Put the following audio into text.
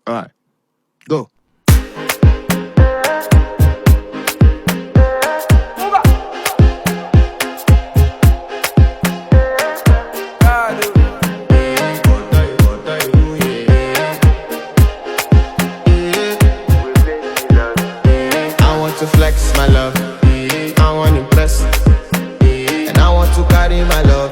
Alright, go. To flex my love, I want to impress, and I want to carry my love.